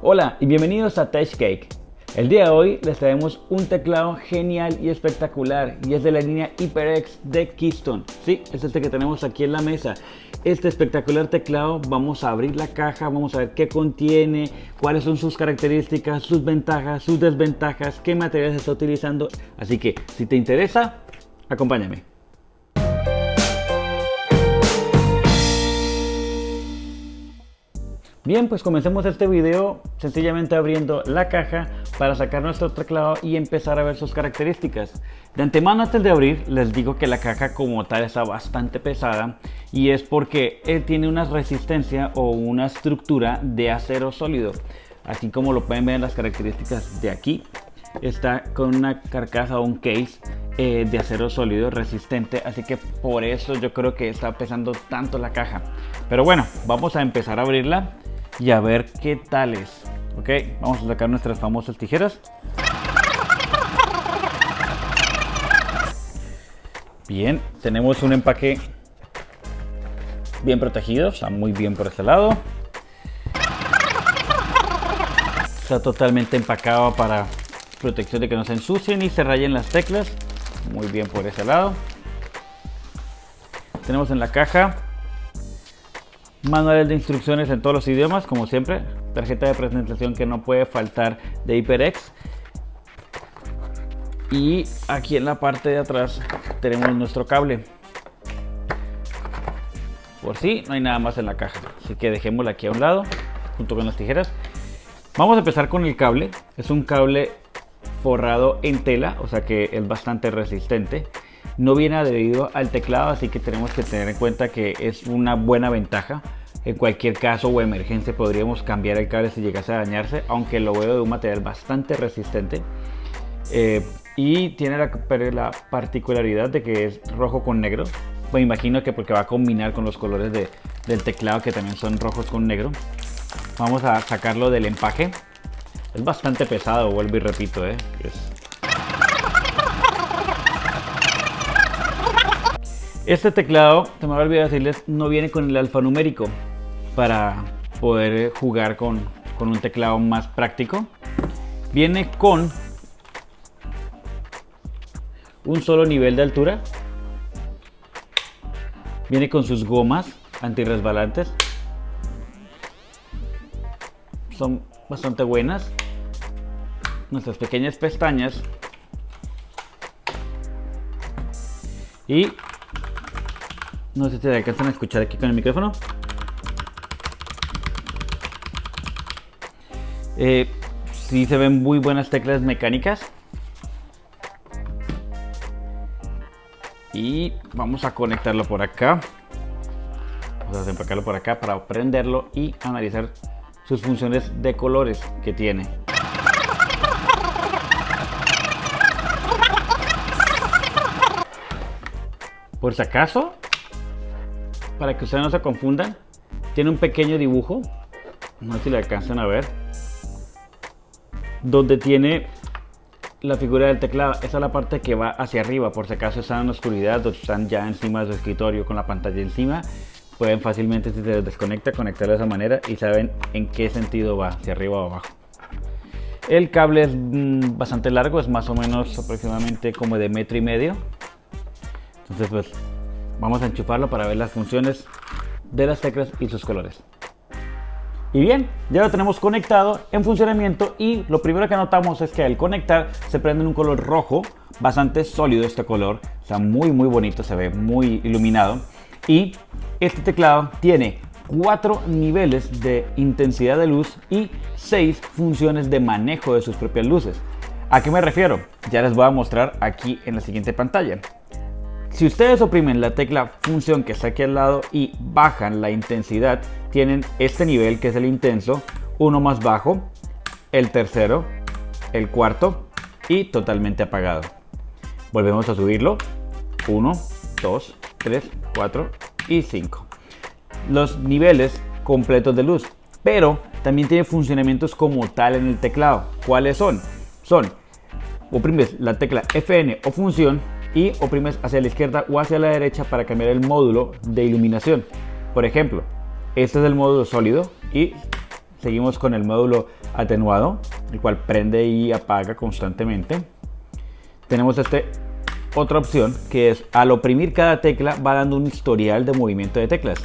Hola y bienvenidos a TechCake. El día de hoy les traemos un teclado genial y espectacular y es de la línea HyperX de Keystone. Sí, es este que tenemos aquí en la mesa. Este espectacular teclado, vamos a abrir la caja, vamos a ver qué contiene, cuáles son sus características, sus ventajas, sus desventajas, qué materiales está utilizando. Así que si te interesa, acompáñame. Bien, pues comencemos este video sencillamente abriendo la caja para sacar nuestro teclado y empezar a ver sus características. De antemano, antes de abrir, les digo que la caja como tal está bastante pesada y es porque él tiene una resistencia o una estructura de acero sólido. Así como lo pueden ver en las características de aquí, está con una carcasa o un case de acero sólido resistente, así que por eso yo creo que está pesando tanto la caja. Pero bueno, vamos a empezar a abrirla y a ver qué tal es. Ok, vamos a sacar nuestras famosas tijeras. Bien, tenemos un empaque bien protegido, está muy bien por este lado. Está totalmente empacado para protección de que no se ensucien ni se rayen las teclas. Muy bien por ese lado. Tenemos en la caja manuales de instrucciones en todos los idiomas, como siempre. Tarjeta de presentación que no puede faltar de HyperX. Y aquí en la parte de atrás tenemos nuestro cable. Por si no hay nada más en la caja, así que dejémosla aquí a un lado junto con las tijeras. Vamos a empezar con el cable. Es un cable forrado en tela, o sea que es bastante resistente. No viene adherido al teclado, así que tenemos que tener en cuenta que es una buena ventaja. En cualquier caso o emergencia podríamos cambiar el cable si llegase a dañarse, aunque lo veo de un material bastante resistente. Y tiene la particularidad de que es rojo con negro. Me imagino que porque va a combinar con los colores del teclado, que también son rojos con negro. Vamos a sacarlo del empaque. Es bastante pesado, vuelvo y repito, Este teclado, se me había olvidado decirles, no viene con el alfanumérico para poder jugar con un teclado más práctico. Viene con un solo nivel de altura. Viene con sus gomas antirresbalantes. Son bastante buenas. Nuestras pequeñas pestañas. Y no sé si te alcanzan a escuchar aquí con el micrófono. Sí se ven muy buenas teclas mecánicas. Y vamos a conectarlo por acá. Vamos a desempacarlo por acá para prenderlo y analizar sus funciones de colores que tiene. Por si acaso, para que ustedes no se confundan, tiene un pequeño dibujo, no sé si lo alcanzan a ver, donde tiene la figura del teclado. Esa es la parte que va hacia arriba, por si acaso están en la oscuridad o están ya encima de su escritorio con la pantalla encima, pueden fácilmente, si se les desconecta, conectarlo de esa manera y saben en qué sentido va, hacia arriba o abajo. El cable es bastante largo, es más o menos aproximadamente como de 1,5 metros. Entonces pues vamos a enchufarlo para ver las funciones de las teclas y sus colores. Y bien, ya lo tenemos conectado en funcionamiento y lo primero que notamos es que al conectar se prende en un color rojo, bastante sólido este color, está muy bonito, se ve muy iluminado. Y este teclado tiene 4 niveles de intensidad de luz y 6 funciones de manejo de sus propias luces. ¿A qué me refiero? Ya les voy a mostrar aquí en la siguiente pantalla. Si ustedes oprimen la tecla función que está aquí al lado y bajan la intensidad, tienen este nivel que es el intenso, uno más bajo, el tercero, el cuarto y totalmente apagado. Volvemos a subirlo, 1, 2, 3, 4 y 5. Los niveles completos de luz, pero también tiene funcionamientos como tal en el teclado. ¿Cuáles son? Oprimes la tecla FN o función y oprimes hacia la izquierda o hacia la derecha para cambiar el módulo de iluminación. Por ejemplo, este es el módulo sólido y seguimos con el módulo atenuado, el cual prende y apaga constantemente. Tenemos otra opción que es al oprimir cada tecla va dando un historial de movimiento de teclas.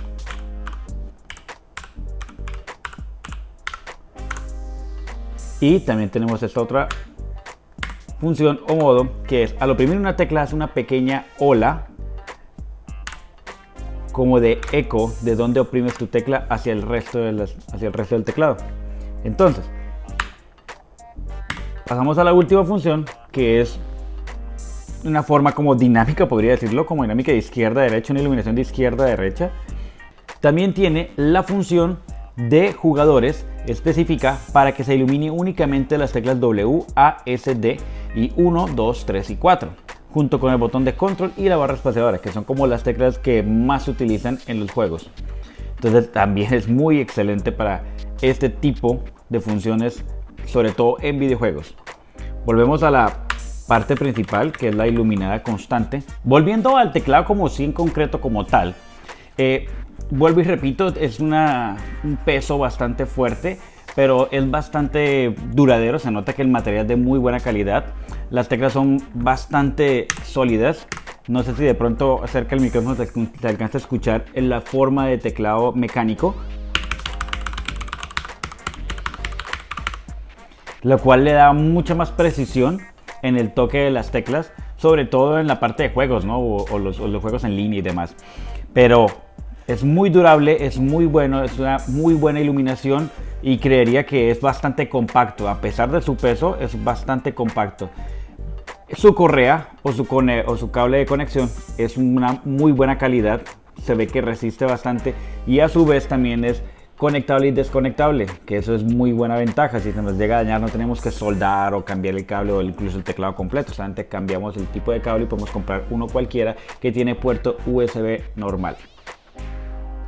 Y también tenemos esta otra función o modo que es al oprimir una tecla hace una pequeña ola como de eco de donde oprimes tu tecla hacia el resto del teclado. Entonces pasamos a la última función, que es una forma como dinámica, podría decirlo, como dinámica de izquierda a derecha, una iluminación de izquierda a derecha. También tiene la función de jugadores específica para que se ilumine únicamente las teclas W, A, S, D y 1, 2, 3 y 4, junto con el botón de control y la barra espaciadora, que son como las teclas que más se utilizan en los juegos. Entonces también es muy excelente para este tipo de funciones, sobre todo en videojuegos. Volvemos a la parte principal, que es la iluminada constante. Volviendo al teclado como sí en concreto como tal, vuelvo y repito, es un peso bastante fuerte, pero es bastante duradero. Se nota que el material es de muy buena calidad. Las teclas son bastante sólidas. No sé si de pronto acerca del micrófono te alcanza a escuchar en la forma de teclado mecánico, lo cual le da mucha más precisión en el toque de las teclas, sobre todo en la parte de juegos, ¿no? o los juegos en línea y demás. Pero es muy durable, es muy bueno, es una muy buena iluminación y creería que es bastante compacto. A pesar de su peso, es bastante compacto. Su correa o su cable de conexión es una muy buena calidad, se ve que resiste bastante y a su vez también es conectable y desconectable, que eso es muy buena ventaja. Si se nos llega a dañar no tenemos que soldar o cambiar el cable o incluso el teclado completo, solamente cambiamos el tipo de cable y podemos comprar uno cualquiera que tiene puerto USB normal.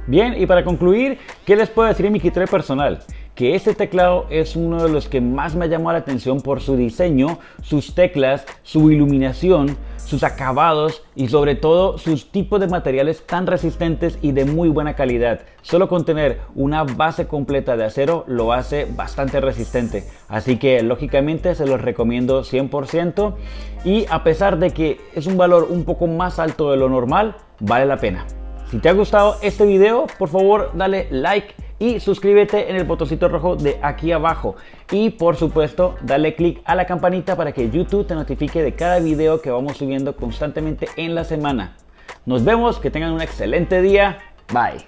Bien, y para concluir, ¿qué les puedo decir en mi criterio personal? Que este teclado es uno de los que más me ha llamado la atención por su diseño, sus teclas, su iluminación, sus acabados y sobre todo sus tipos de materiales tan resistentes y de muy buena calidad. Solo con tener una base completa de acero lo hace bastante resistente, así que lógicamente se los recomiendo 100% y a pesar de que es un valor un poco más alto de lo normal, vale la pena. Si te ha gustado este video, por favor dale like y suscríbete en el botoncito rojo de aquí abajo. Y por supuesto, dale click a la campanita para que YouTube te notifique de cada video que vamos subiendo constantemente en la semana. Nos vemos, que tengan un excelente día. Bye.